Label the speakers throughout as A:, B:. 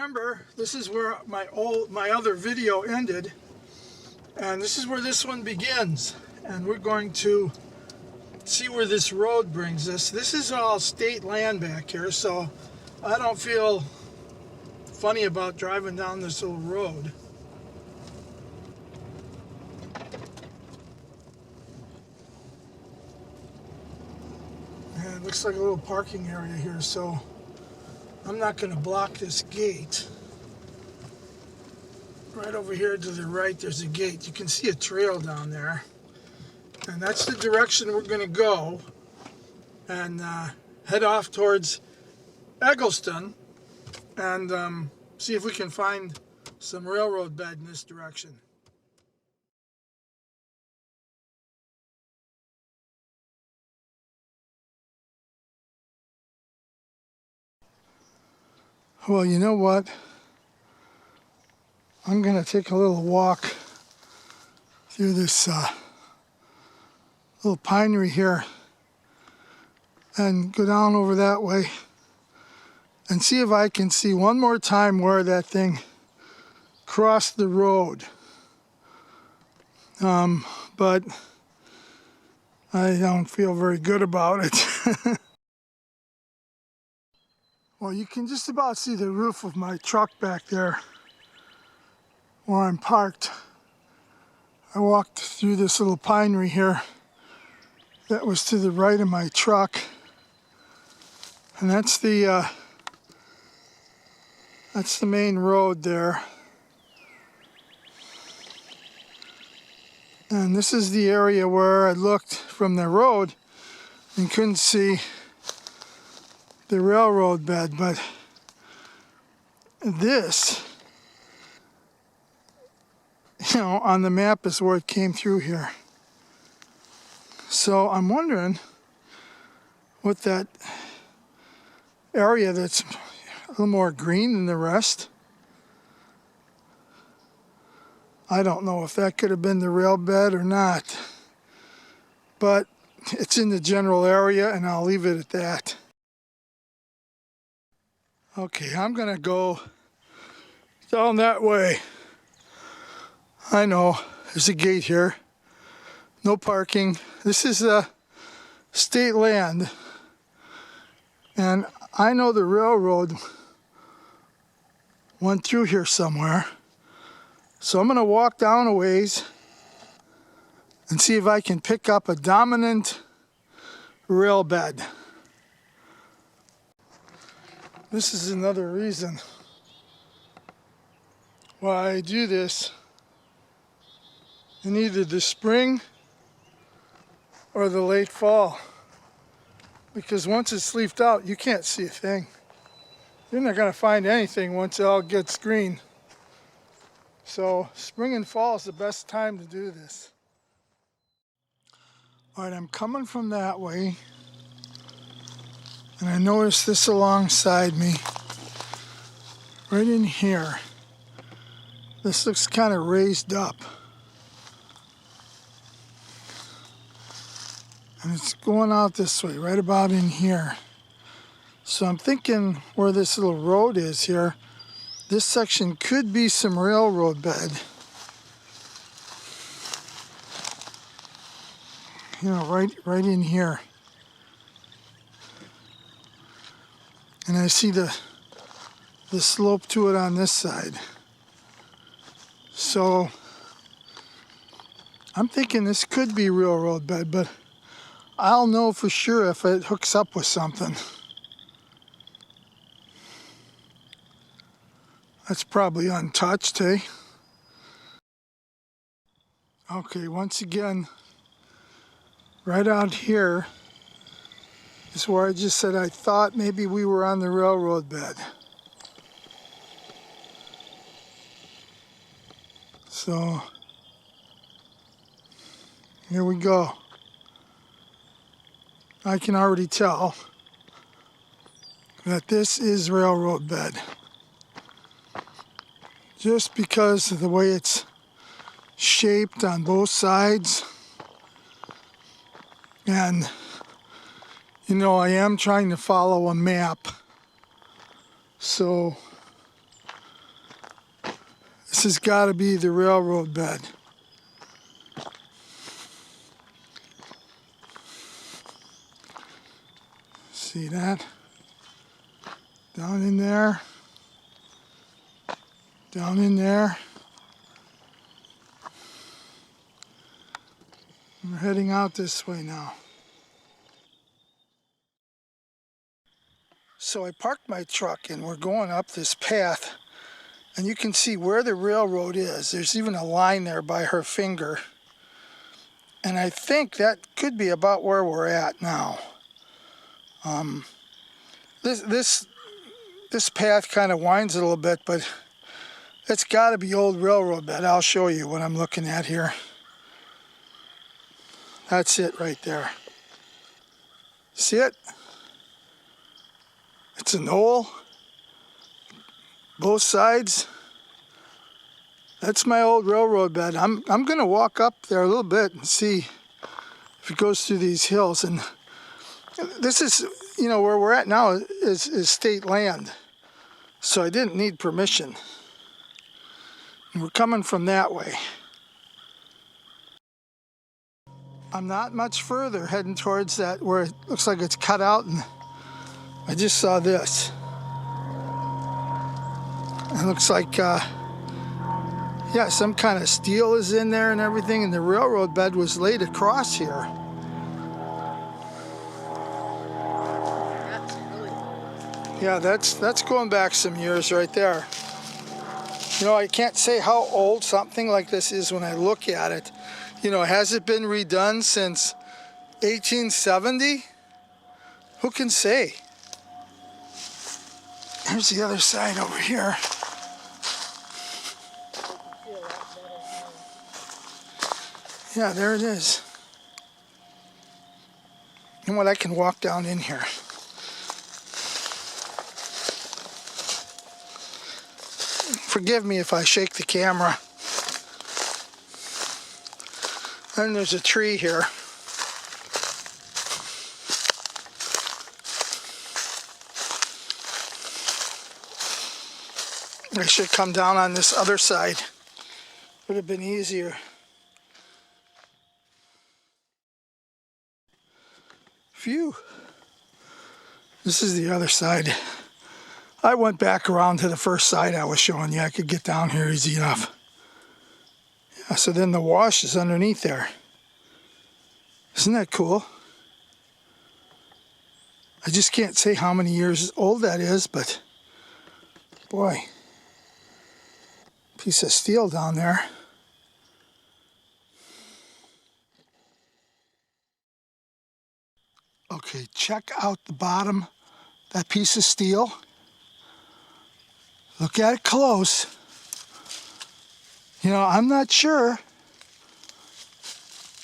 A: remember, this is where my other video ended, and this is where this one begins. And we're going to see where this road brings us. This is all state land back here, so I don't feel funny about driving down this little road. And it looks like a little parking area here, so I'm not going to block this gate. Right over here to the right, there's a gate. You can see a trail down there. And that's the direction we're going to go. And head off towards Eggleston. And see if we can find some railroad bed in this direction. Well, you know what? I'm going to take a little walk through this little pinery here and go down over that way and see if I can see one more time where that thing crossed the road. But I don't feel very good about it. Well, you can just about see the roof of my truck back there where I'm parked. I walked through this little pinery here that was to the right of my truck. And that's the main road there. And this is the area where I looked from the road and couldn't see the railroad bed, but this, on the map is where it came through here. So I'm wondering what that area that's a little more green than the rest, I don't know if that could have been the rail bed or not, but it's in the general area and I'll leave it at that. Okay, I'm gonna go down that way. I know, there's a gate here. No parking. This is state land. And I know the railroad went through here somewhere. So I'm gonna walk down a ways and see if I can pick up a dominant rail bed. This is another reason why I do this in either the spring or the late fall. Because once it's leafed out, you can't see a thing. You're not going to find anything once it all gets green. So spring and fall is the best time to do this. All right, I'm coming from that way. And I noticed this alongside me, right in here. This looks kind of raised up. And it's going out this way, right about in here. So I'm thinking where this little road is here, this section could be some railroad bed. Right in here. And I see the slope to it on this side. So I'm thinking this could be railroad bed, but I'll know for sure if it hooks up with something. That's probably untouched, eh? Okay, once again, right out here is where I just said I thought maybe we were on the railroad bed. So here we go. I can already tell that this is railroad bed. Just because of the way it's shaped on both sides. And I am trying to follow a map. So This has got to be the railroad bed. See that? Down in there. Down in there. We're heading out this way now. So I parked my truck and we're going up this path, and you can see where the railroad is. There's even a line there by her finger. And I think that could be about where we're at now. This path kind of winds a little bit, but it's got to be old railroad bed. I'll show you what I'm looking at here. That's it right there. See it? It's a knoll. Both sides. That's my old railroad bed. I'm gonna walk up there a little bit and see if it goes through these hills. And this is, you know, where we're at now is state land. So I didn't need permission. And we're coming from that way. I'm not much further, heading towards that where it looks like it's cut out, and I just saw this. It looks like, yeah, some kind of steel is in there and everything, and the railroad bed was laid across here. Yeah, that's going back some years right there. You know, I can't say how old something like this is when I look at it. You know, has it been redone since 1870? Who can say? Here's the other side over here. Yeah, there it is. And what, I can walk down in here. Forgive me if I shake the camera. And there's a tree here. I should come down on this other side. Would have been easier. Phew. This is the other side. I went back around to the first side I was showing you. I could get down here easy enough. Yeah, so then the wash is underneath there. Isn't that cool? I just can't say how many years old that is, but boy, piece of steel down there. Okay, check out the bottom, that piece of steel. Look at it close. You know, I'm not sure,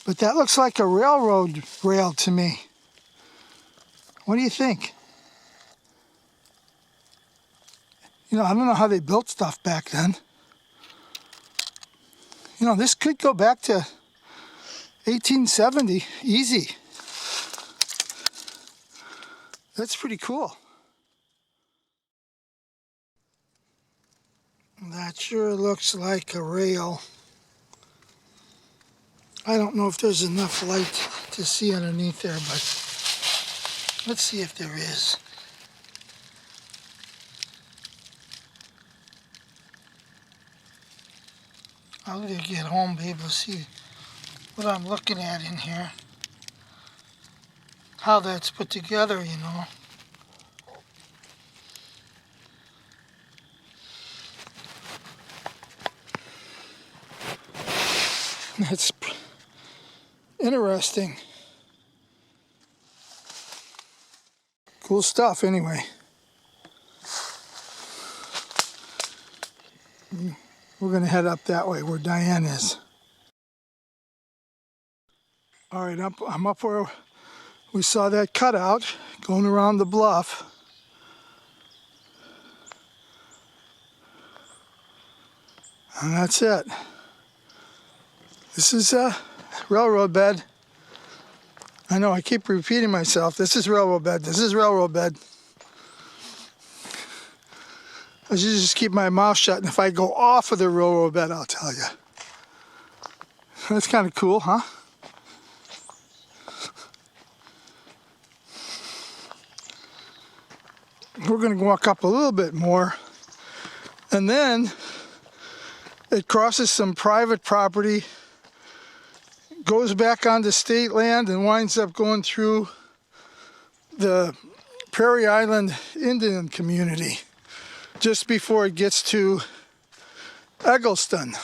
A: but that looks like a railroad rail to me. What do you think? You know, I don't know how they built stuff back then. You know, this could go back to 1870, easy. That's pretty cool. That sure looks like a rail. I don't know if there's enough light to see underneath there, but let's see if there is. I'll either get home, be able to see what I'm looking at in here. How that's put together, you know. That's interesting. Cool stuff, anyway. We're going to head up that way where Diane is. All right, I'm up where we saw that cutout going around the bluff. And that's it. This is a railroad bed. I know I keep repeating myself. This is railroad bed. This is railroad bed. I should just keep my mouth shut, and if I go off of the railroad bed, I'll tell you. That's kind of cool, huh? We're going to walk up a little bit more, and then it crosses some private property, goes back onto state land, and winds up going through the Prairie Island Indian community just before it gets to Eggleston.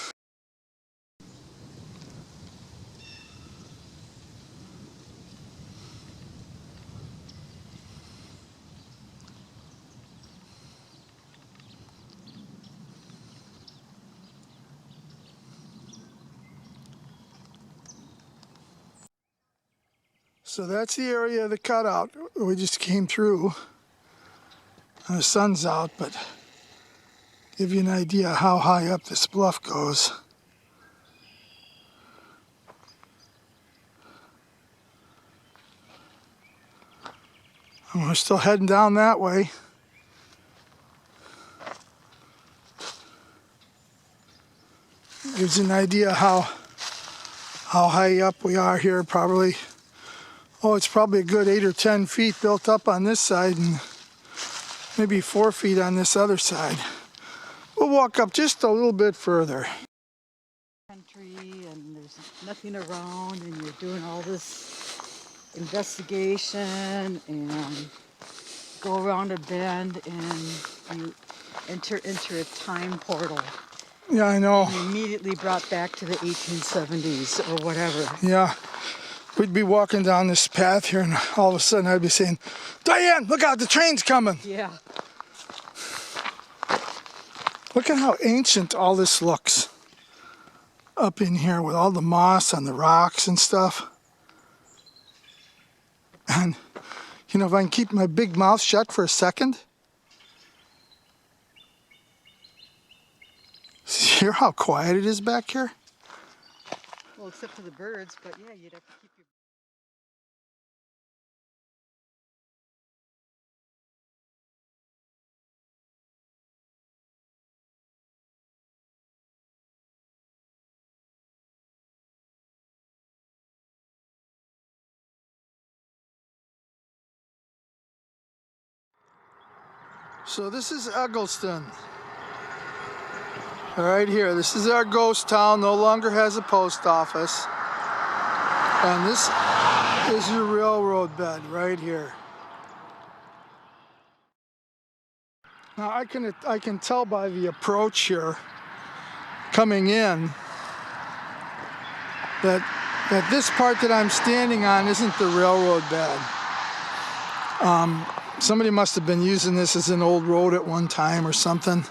A: So that's the area of the cutout we just came through. The sun's out, but give you an idea how high up this bluff goes. And we're still heading down that way. Gives you an idea how high up we are here. Probably, oh, it's probably a good 8 or 10 feet built up on this side, and maybe 4 feet on this other side. We'll walk up just a little bit further.
B: Country, and there's nothing around, and you're doing all this investigation, and go around a bend, and you enter into a time portal.
A: Yeah, I know.
B: And immediately brought back to the 1870s or whatever.
A: Yeah. We'd be walking down this path here, and all of a sudden I'd be saying, "Diane, look out, the train's coming."
B: Yeah.
A: Look at how ancient all this looks up in here with all the moss on the rocks and stuff. And, you know, if I can keep my big mouth shut for a second. Hear how quiet it is back here?
B: Well, except for the birds, but yeah, you'd have to keep your...
A: So this is Eggleston. Right here, this is our ghost town, no longer has a post office. And this is your railroad bed right here. Now I can tell by the approach here coming in that this part that I'm standing on isn't the railroad bed. Somebody must have been using this as an old road at one time or something.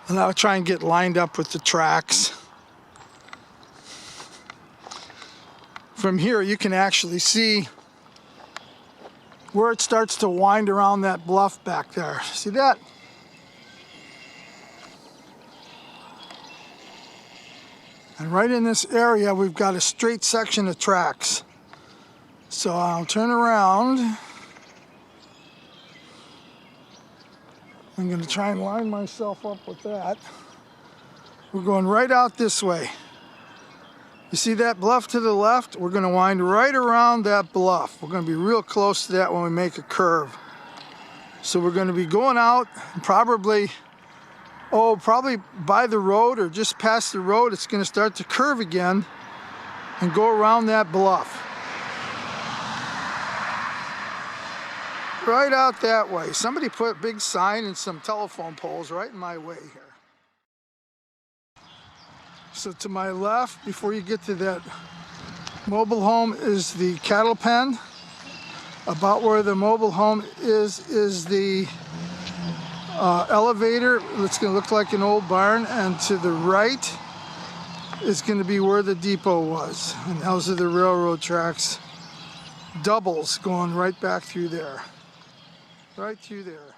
A: And I'll try and get lined up with the tracks. From here you can actually see where it starts to wind around that bluff back there. See that? And right in this area we've got a straight section of tracks. So I'll turn around. I'm going to try and line myself up with that. We're going right out this way. You see that bluff to the left? We're going to wind right around that bluff. We're going to be real close to that when we make a curve. So we're going to be going out and probably by the road or just past the road. It's going to start to curve again and go around that bluff. Right out that way. Somebody put a big sign and some telephone poles right in my way here. So to my left, before you get to that mobile home, is the cattle pen. About where the mobile home is the elevator. It's going to look like an old barn, and to the right is going to be where the depot was. And those are the railroad tracks. Doubles going right back through there. Right through there.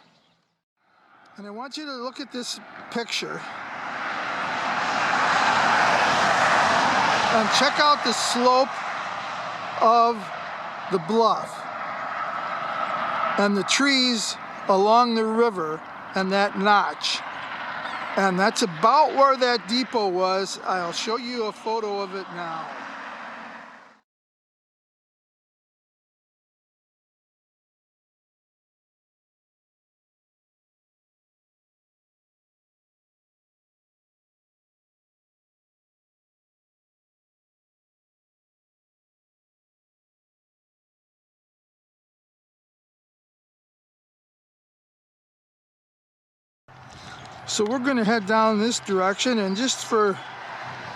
A: And I want you to look at this picture and check out the slope of the bluff. and the trees along the river and that notch. And that's about where that depot was. I'll show you a photo of it now. So we're going to head down this direction, and just for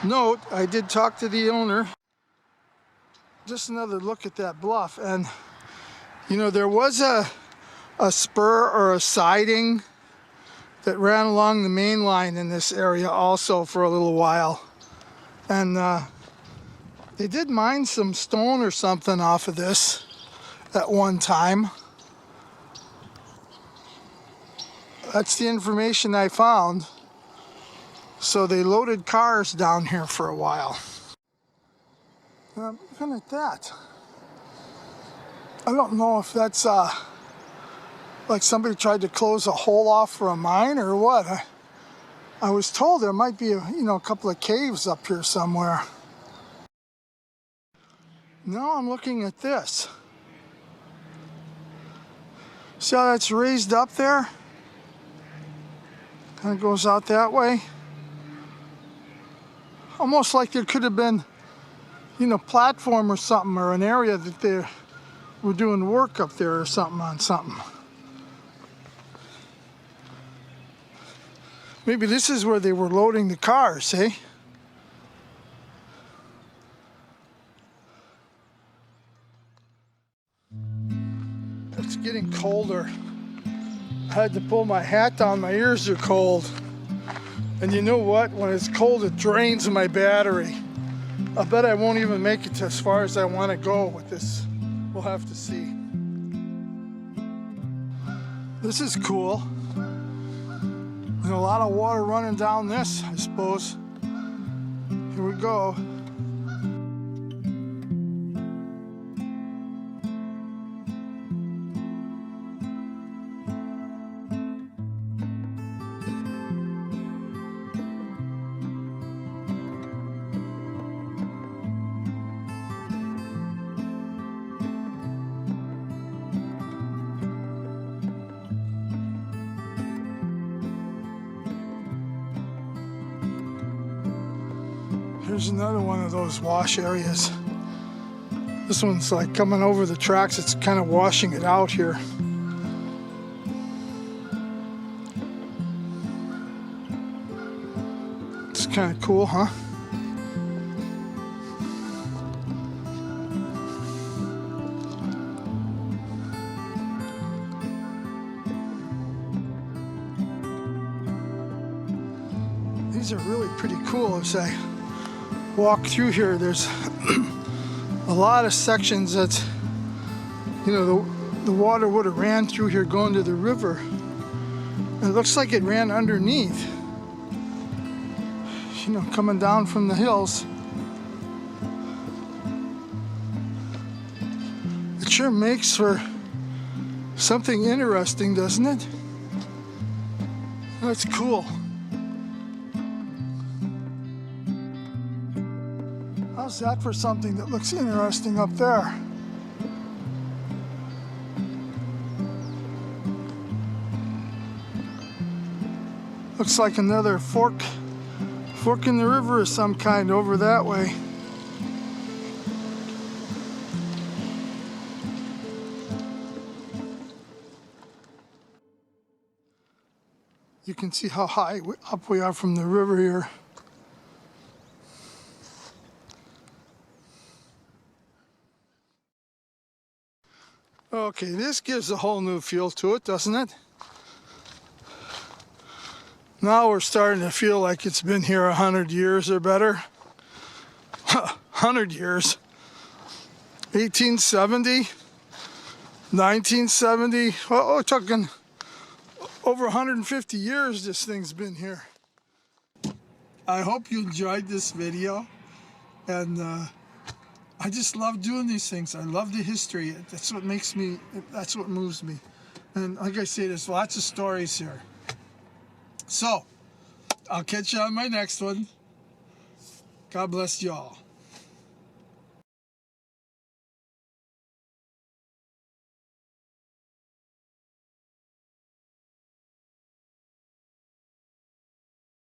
A: note, I did talk to the owner. Just another look at that bluff, and you know, there was a spur or a siding that ran along the main line in this area also for a little while, and they did mine some stone or something off of this at one time. That's the information I found. So they loaded cars down here for a while. Looking at that, I don't know if that's like somebody tried to close a hole off for a mine or what. I was told there might be a couple of caves up here somewhere. Now I'm looking at this. See how that's raised up there? Kind of goes out that way. Almost like there could have been, platform or something, or an area that they were doing work up there or something on something. Maybe this is where they were loading the cars, eh? It's getting colder. I had to pull my hat down, my ears are cold. And you know what? When it's cold, it drains my battery. I bet I won't even make it to as far as I want to go with this. We'll have to see. This is cool. And a lot of water running down this, I suppose. Here we go. Here's another one of those wash areas. This one's like coming over the tracks. It's kind of washing it out here. It's kind of cool, huh? These are really pretty cool as I walk through here. There's a lot of sections that, the water would have ran through here going to the river. And it looks like it ran underneath, coming down from the hills. It sure makes for something interesting, doesn't it? That's cool. How's that for something that looks interesting up there? Looks like another fork in the river of some kind over that way. You can see how high up we are from the river here. Okay, this gives a whole new feel to it, doesn't it? Now we're starting to feel like it's been here 100 years or better. 100 years. 1870, 1970, we're talking over 150 years this thing's been here. I hope you enjoyed this video, and I just love doing these things. I love the history. That's what makes me, that's what moves me. And like I say, there's lots of stories here. So, I'll catch you on my next one. God bless y'all.